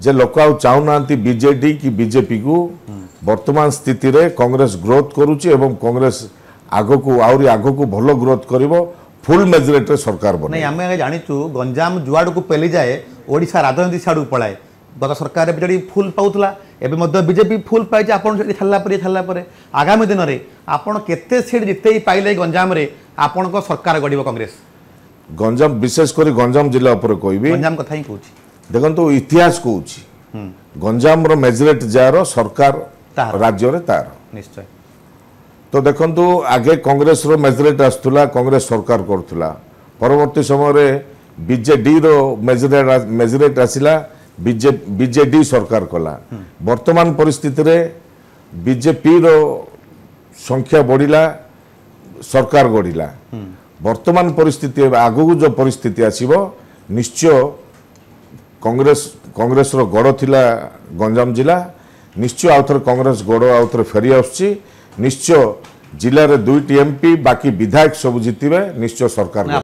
जे लोक आउ चाहूना बीजेडी कि बीजेपी को वर्तमान स्थिति रे कांग्रेस ग्रोथ करुच्ची एवं कांग्रेस आगको आहरी आगको भल ग्रोथ करिवो फुल मेजोरिटी सरकार बने नहीं आम जाचु गंजाम जुआड़ को पेली जाए ओडिशा राजनीति सियाड़ पलाए गत सरकार बीजेडी फुल पाऊला एवं बीजेपी फुल पाई छाड़ापर आगामी दिन में आपड़ केते सीट जिते पाइले गंजाम रे आपण सरकार गढ़ कांग्रेस गंजाम विशेषकर गंजाम जिला उपर कहबी गंजाम कथा ही कहूँ देखो इतिहास कहूँ गंजाम मेजोरिटी जार सरकार राज्य रे तार निश्चय तो देखो आगे कांग्रेस रो मेजोरिटी आसुला कांग्रेस सरकार करुला परवर्ती समय बीजेडी रो मेजोरिटी आसिला बीजेडी सरकार कला वर्तमान परिस्थिति रे बीजेपी रो संख्या बढ़िला सरकार गढ़िला वर्तमान परिस्थिति आगु जो परिस्थिति आसीबो निश्चय कांग्रेस रो गड़ थिला गंजाम जिला निश्चय आउथर कांग्रेस गड़ आउथर फेरी आसुची निश्चय जिले में 2टी एमपी बाकी विधायक सब जीतबे निश्चय सरकार